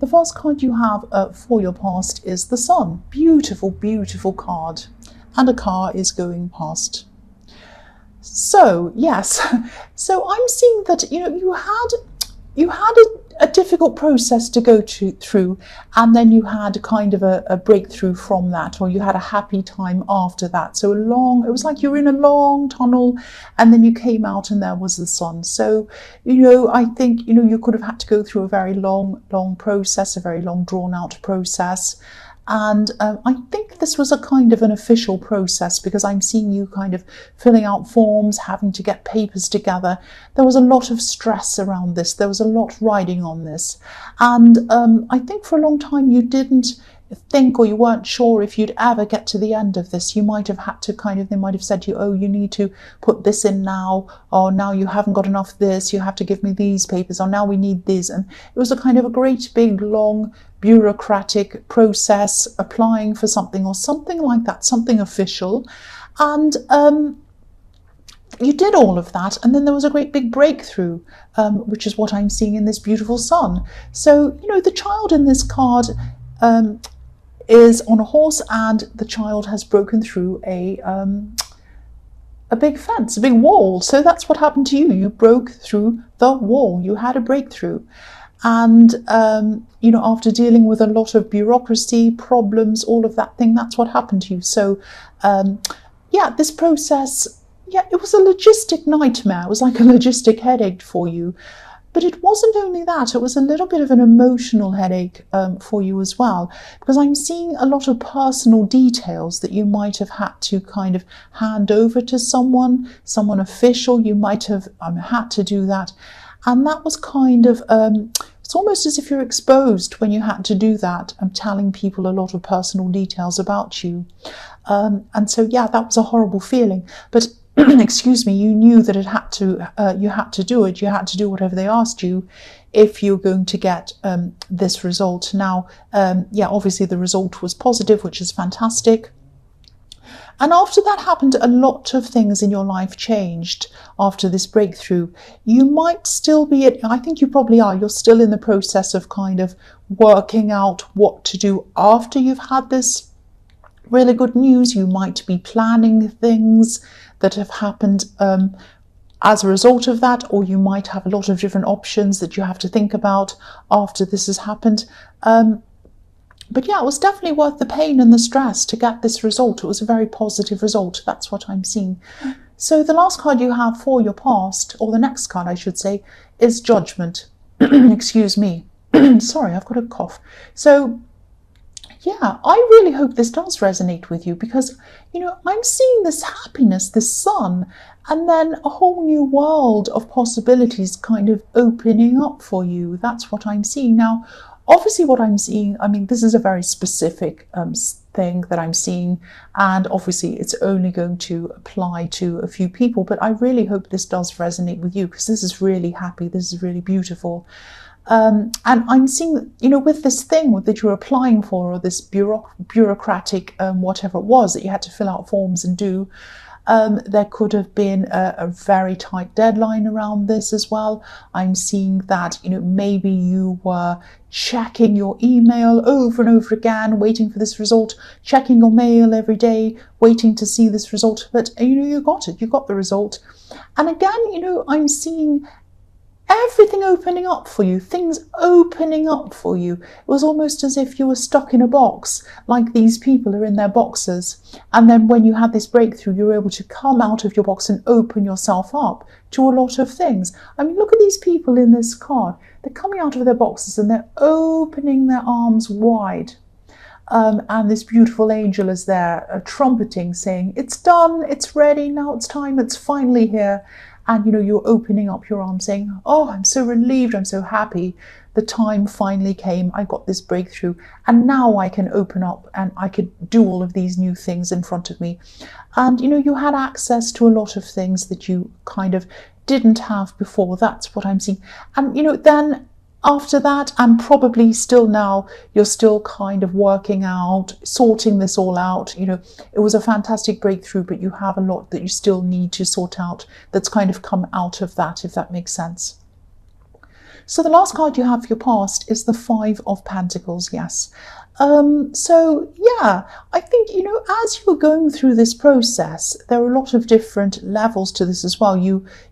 the first card you have for your past is the Sun. Beautiful, beautiful card. And a car is going past. So, yes. So I'm seeing that, you had a difficult process to go through, and then you had kind of a breakthrough from that, or you had a happy time after that. So it was like you were in a long tunnel, and then you came out and there was the Sun. So, I think, you could have had to go through a very long process, a very long drawn out process. And I think this was a kind of an official process, because I'm seeing you kind of filling out forms, having to get papers together. There was a lot of stress around this. There was a lot riding on this. And I think for a long time you didn't think, or you weren't sure if you'd ever get to the end of this. You might have had to they might have said to you, oh, you need to put this in now, or now you haven't got enough of this, you have to give me these papers, or now we need this. And it was a kind of a great big long bureaucratic process, applying for something or something like that, something official. And you did all of that, and then there was a great big breakthrough, which is what I'm seeing in this beautiful Sun. So, the child in this card is on a horse, and the child has broken through a big fence, a big wall. So that's what happened to you. You broke through the wall. You had a breakthrough. And, after dealing with a lot of bureaucracy, problems, all of that thing, that's what happened to you. So, this process, it was a logistic nightmare. It was like a logistic headache for you. But it wasn't only that, it was a little bit of an emotional headache for you as well, because I'm seeing a lot of personal details that you might have had to kind of hand over to someone official. You might have had to do that. And that was kind of, it's almost as if you're exposed when you had to do that. I'm telling people a lot of personal details about you. And so, that was a horrible feeling. But excuse me, you knew that you had to do it. You had to do whatever they asked you if you're going to get this result. Now, obviously the result was positive, which is fantastic. And after that happened, a lot of things in your life changed after this breakthrough. You might still be, I think you probably are, you're still in the process of kind of working out what to do after you've had this really good news. You might be planning things that have happened as a result of that, or you might have a lot of different options that you have to think about after this has happened. But it was definitely worth the pain and the stress to get this result. It was a very positive result. That's what I'm seeing. So the last card you have for your past, or the next card I should say, is Judgment. Excuse me. Sorry, I've got a cough. So I really hope this does resonate with you, because, I'm seeing this happiness, this Sun, and then a whole new world of possibilities kind of opening up for you. That's what I'm seeing. Now, obviously what I'm seeing, this is a very specific thing that I'm seeing, and obviously it's only going to apply to a few people, but I really hope this does resonate with you, because this is really happy, this is really beautiful. And I'm seeing, with this thing that you're applying for, or this bureaucratic whatever it was that you had to fill out forms and do, there could have been a very tight deadline around this as well. I'm seeing that, maybe you were checking your email over and over again, waiting for this result, checking your mail every day, waiting to see this result. But, you got it, you got the result. And again, I'm seeing everything opening up for you, things opening up for you. It was almost as if you were stuck in a box, like these people are in their boxes. And then when you had this breakthrough, you were able to come out of your box and open yourself up to a lot of things. Look at these people in this card. They're coming out of their boxes and they're opening their arms wide. And this beautiful angel is there trumpeting, saying, it's done, it's ready, now it's time, it's finally here. And, you're opening up your arms saying, oh, I'm so relieved, I'm so happy. The time finally came, I got this breakthrough, and now I can open up and I could do all of these new things in front of me. And, you had access to a lot of things that you kind of didn't have before. That's what I'm seeing. And, then after that, and probably still now, you're still kind of working out, sorting this all out. It was a fantastic breakthrough, but you have a lot that you still need to sort out that's kind of come out of that, if that makes sense. So the last card you have for your past is the Five of Pentacles, yes. So yeah, I think, as you're going through this process, there are a lot of different levels to this as well.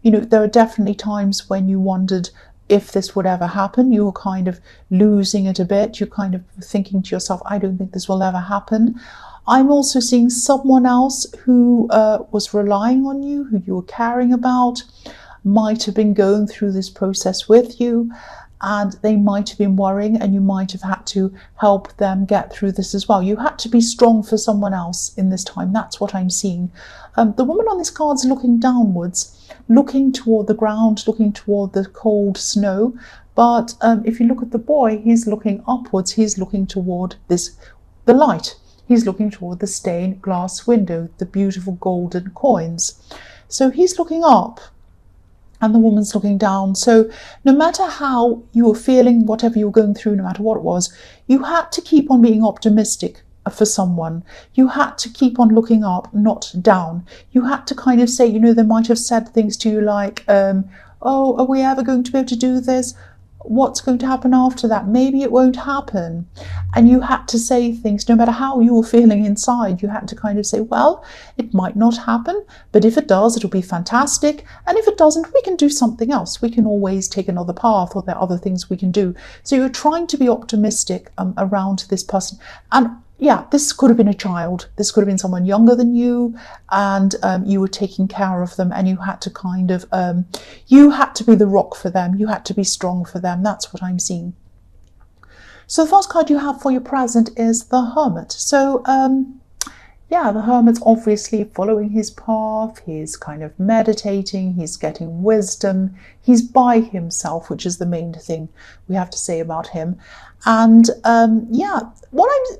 There are definitely times when you wondered if this would ever happen. You were kind of losing it a bit. You're kind of thinking to yourself, I don't think this will ever happen. I'm also seeing someone else who was relying on you, who you were caring about, might have been going through this process with you, and they might have been worrying, and you might have had to help them get through this as well. You had to be strong for someone else in this time. That's what I'm seeing. The woman on this card's looking downwards, looking toward the ground, looking toward the cold snow. But if you look at the boy, he's looking upwards. He's looking toward the light. He's looking toward the stained glass window, the beautiful golden coins. So he's looking up, and the woman's looking down. So no matter how you were feeling, whatever you were going through, no matter what it was, you had to keep on being optimistic for someone. You had to keep on looking up, not down. You had to kind of say, they might have said things to you like, oh, are we ever going to be able to do this? What's going to happen after that? Maybe it won't happen. And you had to say things, no matter how you were feeling inside. You had to kind of say, well, it might not happen, but if it does, it'll be fantastic. And if it doesn't, we can do something else. We can always take another path, or there are other things we can do. So you're trying to be optimistic around this person. And yeah, this could have been a child. This could have been someone younger than you, and you were taking care of them, and you had to kind of, you had to be the rock for them. You had to be strong for them. That's what I'm seeing. So the first card you have for your present is the Hermit. So yeah, the Hermit's obviously following his path. He's kind of meditating. He's getting wisdom. He's by himself, which is the main thing we have to say about him. And yeah,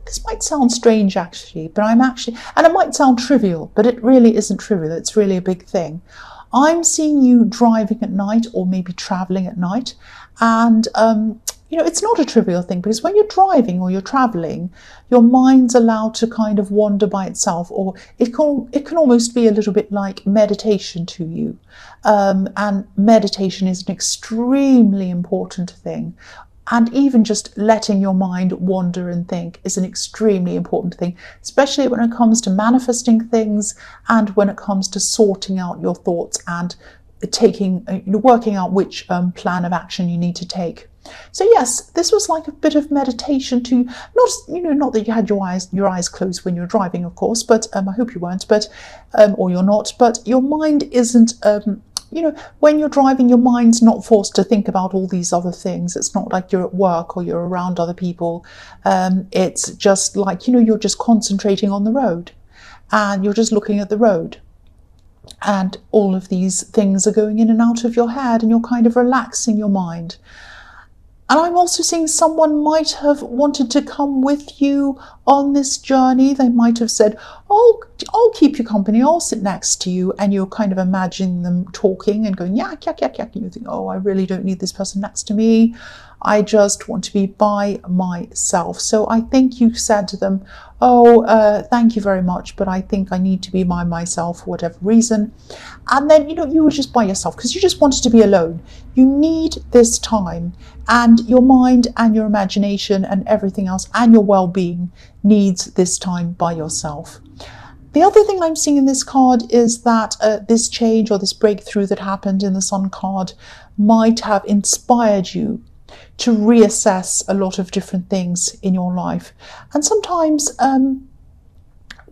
this might sound strange actually, but and it might sound trivial, but it really isn't trivial. It's really a big thing. I'm seeing you driving at night, or maybe traveling at night, and it's not a trivial thing, because when you're driving or you're traveling, your mind's allowed to kind of wander by itself, or it can almost be a little bit like meditation to you. And meditation is an extremely important thing. And even just letting your mind wander and think is an extremely important thing, especially when it comes to manifesting things, and when it comes to sorting out your thoughts and working out which plan of action you need to take. So yes, this was like a bit of meditation to not that you had your eyes closed when you're driving, of course, but I hope you weren't, but or you're not, but your mind isn't when you're driving, your mind's not forced to think about all these other things. It's not like you're at work or you're around other people. It's just like, you're just concentrating on the road, and you're just looking at the road. And all of these things are going in and out of your head, and you're kind of relaxing your mind. And I'm also seeing someone might have wanted to come with you on this journey. They might have said, oh, I'll keep you company, I'll sit next to you. And you're kind of imagining them talking and going, yak, yak, yak, yak. And you think, oh, I really don't need this person next to me. I just want to be by myself. So I think you said to them, oh, thank you very much, but I think I need to be by myself for whatever reason. And then, you were just by yourself because you just wanted to be alone. You need this time, and your mind and your imagination and everything else and your well-being needs this time by yourself. The other thing I'm seeing in this card is that this change or this breakthrough that happened in the Sun card might have inspired you to reassess a lot of different things in your life. And sometimes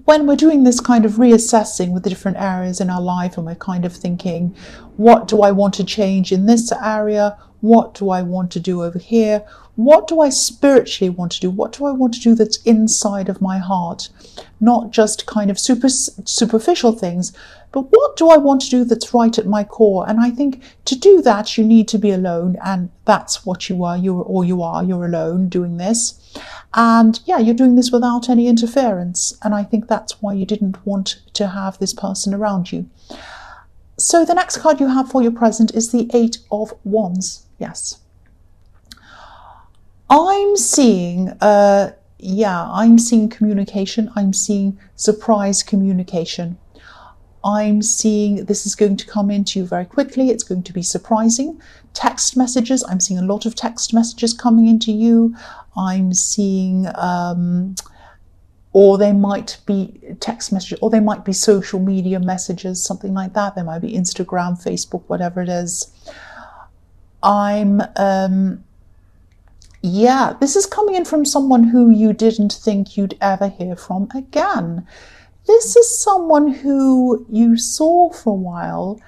when we're doing this kind of reassessing with the different areas in our life, and we're kind of thinking, what do I want to change in this area? What do I want to do over here? What do I spiritually want to do? What do I want to do that's inside of my heart? Not just kind of superficial things, but what do I want to do that's right at my core? And I think to do that, you need to be alone. And that's what you are. You're alone doing this. And yeah, you're doing this without any interference. And I think that's why you didn't want to have this person around you. So the next card you have for your present is the Eight of Wands. Yes. I'm seeing, I'm seeing communication. I'm seeing surprise communication. I'm seeing this is going to come into you very quickly. It's going to be surprising. Text messages, I'm seeing a lot of text messages coming into you. I'm seeing, or they might be text messages, or they might be social media messages, something like that. There might be Instagram, Facebook, whatever it is. Yeah, this is coming in from someone who you didn't think you'd ever hear from again. This is someone who you saw for a while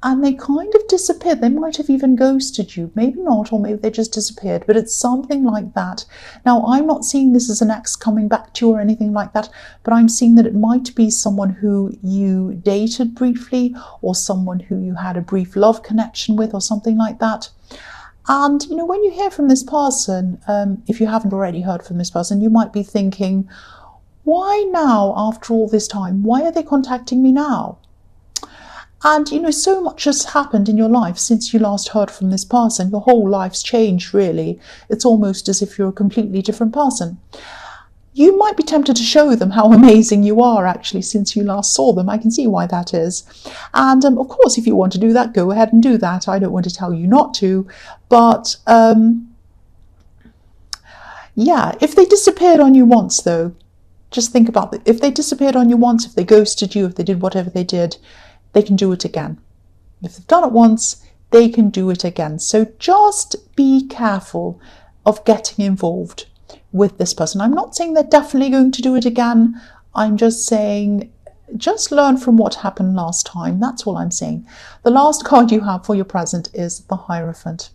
and they kind of disappeared. They might have even ghosted you. Maybe not, or maybe they just disappeared, but it's something like that. Now, I'm not seeing this as an ex coming back to you or anything like that, but I'm seeing that it might be someone who you dated briefly or someone who you had a brief love connection with or something like that. And, you know, when you hear from this person, if you haven't already heard from this person, you might be thinking, why now after all this time? Why are they contacting me now? And, you know, so much has happened in your life since you last heard from this person. Your whole life's changed, really. It's almost as if you're a completely different person. You might be tempted to show them how amazing you are, actually, since you last saw them. I can see why that is. And, of course, if you want to do that, go ahead and do that. I don't want to tell you not to. But, yeah, if they disappeared on you once, though, just think about it. If they disappeared on you once, if they ghosted you, if they did whatever they did, they can do it again. If they've done it once, they can do it again. So just be careful of getting involved with this person. I'm not saying they're definitely going to do it again. I'm just saying, just learn from what happened last time. That's all I'm saying. The last card you have for your present is the Hierophant.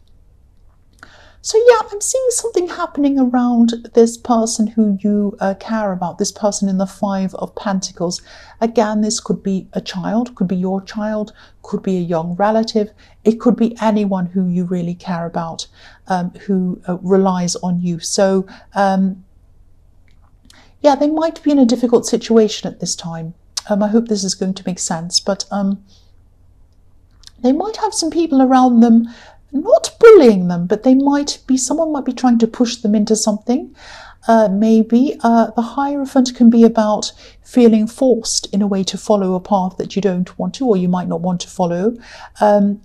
So yeah, I'm seeing something happening around this person who you care about, this person in the Five of Pentacles. Again, this could be a child, could be your child, could be a young relative. It could be anyone who you really care about, who relies on you. So yeah, they might be in a difficult situation at this time. I hope this is going to make sense, but they might have some people around them not bullying them, but someone might be trying to push them into something. Maybe the Hierophant can be about feeling forced in a way to follow a path that you don't want to, or you might not want to follow.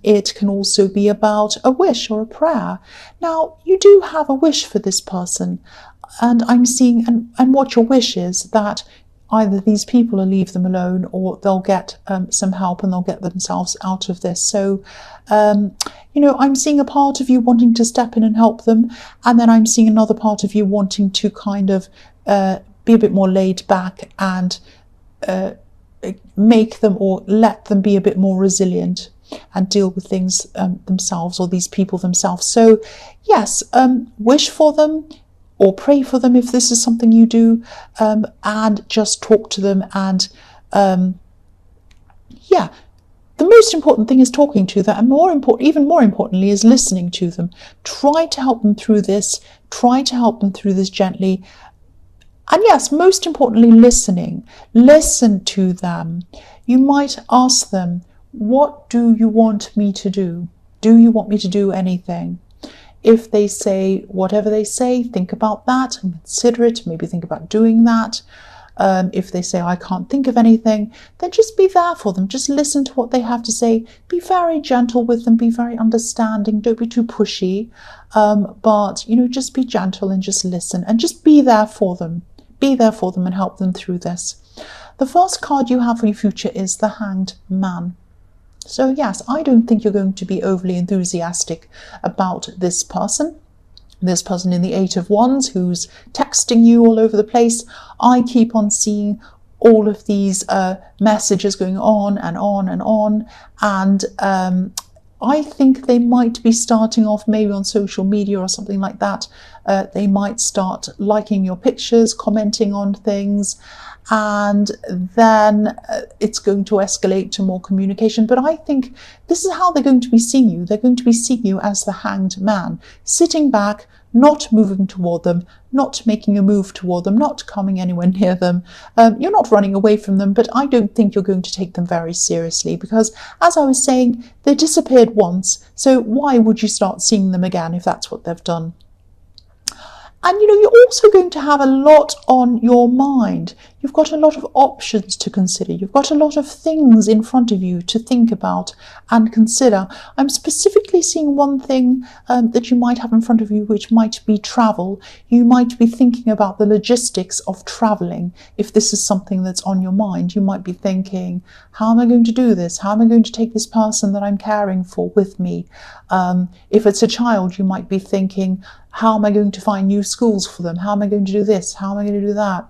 It can also be about a wish or a prayer. Now, you do have a wish for this person, and I'm seeing, and what your wish is, that either these people will leave them alone, or they'll get some help and they'll get themselves out of this. So, you know, I'm seeing a part of you wanting to step in and help them, and then I'm seeing another part of you wanting to kind of be a bit more laid back and make them, or let them be a bit more resilient and deal with things themselves, or these people themselves. So yes, wish for them, or pray for them if this is something you do, and just talk to them. And yeah, the most important thing is talking to them, and even more importantly is listening to them. Try to help them through this. Try to help them through this gently. And yes, most importantly, listening. Listen to them. You might ask them, what do you want me to do? Do you want me to do anything? If they say whatever they say, think about that and consider it. Maybe think about doing that. If they say, I can't think of anything, then just be there for them. Just listen to what they have to say. Be very gentle with them. Be very understanding. Don't be too pushy. But, you know, just be gentle and just listen and just be there for them. Be there for them and help them through this. The first card you have for your future is the Hanged Man. So yes, I don't think you're going to be overly enthusiastic about this person. This person in the Eight of Wands who's texting you all over the place. I keep on seeing all of these messages going on and on and on. And I think they might be starting off maybe on social media or something like that. They might start liking your pictures, commenting on things, and then it's going to escalate to more communication. But I think this is how they're going to be seeing you. They're going to be seeing you as the Hanged Man, sitting back, not moving toward them, not making a move toward them, not coming anywhere near them. You're not running away from them, but I don't think you're going to take them very seriously because, as I was saying, they disappeared once. So why would you start seeing them again if that's what they've done? And, you know, you're also going to have a lot on your mind. You've got a lot of options to consider. You've got a lot of things in front of you to think about and consider. I'm specifically seeing one thing that you might have in front of you, which might be travel. You might be thinking about the logistics of traveling. If this is something that's on your mind, you might be thinking, how am I going to do this? How am I going to take this person that I'm caring for with me? If it's a child, you might be thinking, how am I going to find new schools for them? How am I going to do this? How am I going to do that?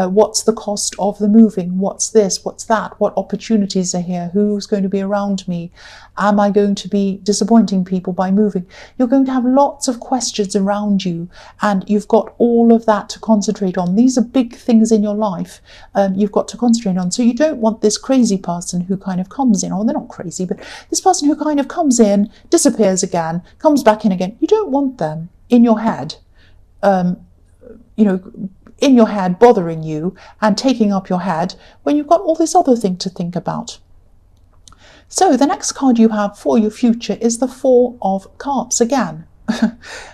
What's the cost of the moving? What's this? What's that? What opportunities are here? Who's going to be around me? Am I going to be disappointing people by moving? You're going to have lots of questions around you, and you've got all of that to concentrate on. These are big things in your life you've got to concentrate on. So you don't want this crazy person who kind of comes in, or they're not crazy, but this person who kind of comes in, disappears again, comes back in again. You don't want them in your head, in your head, bothering you and taking up your head when you've got all this other thing to think about. So the next card you have for your future is the Four of Cups again.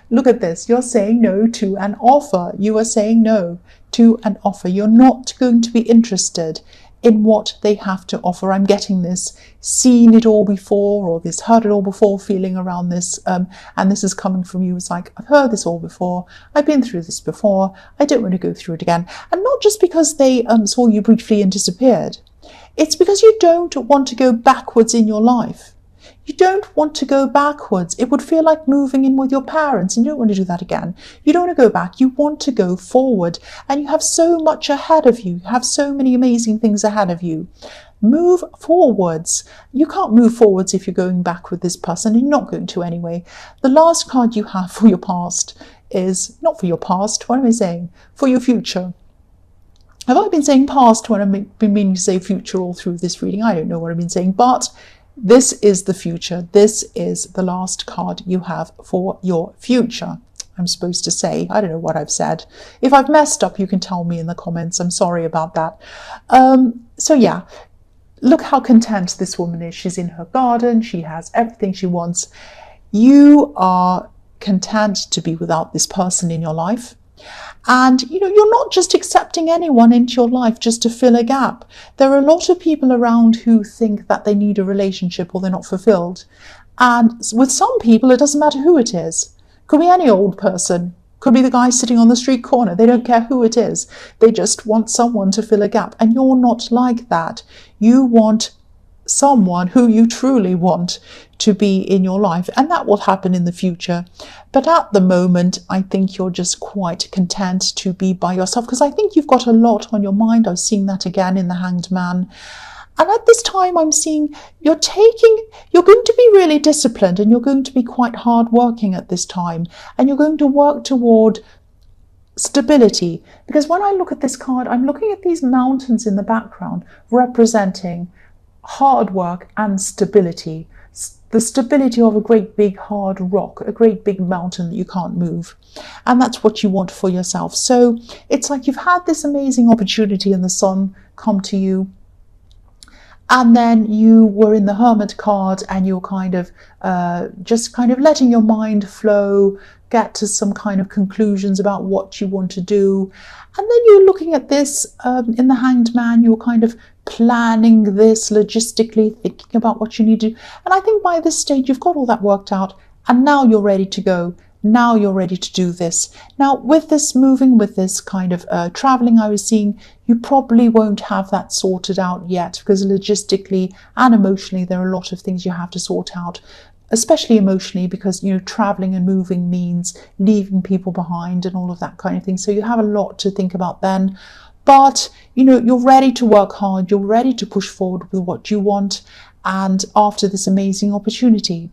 Look at this. You're saying no to an offer. You are saying no to an offer. You're not going to be interested in what they have to offer. I'm getting this seen it all before, or this heard it all before feeling around this, and this is coming from you. It's like, I've heard this all before, I've been through this before, I don't want to go through it again. And not just because they saw you briefly and disappeared. It's because you don't want to go backwards in your life. You don't want to go backwards. It would feel like moving in with your parents, and you don't want to do that again. You don't want to go back. You want to go forward, and you have so much ahead of you. You have so many amazing things ahead of you. Move forwards. You can't move forwards if you're going back with this person, and you're not going to anyway. The last card you have for your past is, not for your past, what am I saying? For your future. Have I been saying past when I've been meaning to say future all through this reading? I don't know what I've been saying, but this is the future. This is the last card you have for your future. I'm supposed to say, I don't know what I've said. If I've messed up, you can tell me in the comments. I'm sorry about that. So yeah, look how content this woman is. She's in her garden. She has everything she wants. You are content to be without this person in your life. And, you're not just accepting anyone into your life just to fill a gap. There are a lot of people around who think that they need a relationship or they're not fulfilled. And with some people, it doesn't matter who it is. Could be any old person. Could be the guy sitting on the street corner. They don't care who it is. They just want someone to fill a gap. And you're not like that. You want someone who you truly want to be in your life, and that will happen in the future. But at the moment, I think you're just quite content to be by yourself, because I think you've got a lot on your mind. I've seen that again in the Hanged Man. And at this time, I'm seeing you're going to be really disciplined, and you're going to be quite hard working at this time, and you're going to work toward stability. Because when I look at this card, I'm looking at these mountains in the background representing hard work and stability. The stability of a great big hard rock, a great big mountain that you can't move. And that's what you want for yourself. So it's like you've had this amazing opportunity in the sun come to you, and then you were in the Hermit card, and you're kind of just kind of letting your mind flow, get to some kind of conclusions about what you want to do. And then you're looking at this in the Hanged Man, you're kind of planning this logistically, thinking about what you need to do. And I think by this stage, you've got all that worked out, and now you're ready to go. Now you're ready to do this. Now, with this moving, with this kind of traveling I was seeing, you probably won't have that sorted out yet, because logistically and emotionally, there are a lot of things you have to sort out, especially emotionally, because, traveling and moving means leaving people behind and all of that kind of thing. So you have a lot to think about then. But, you're ready to work hard. You're ready to push forward with what you want. And after this amazing opportunity.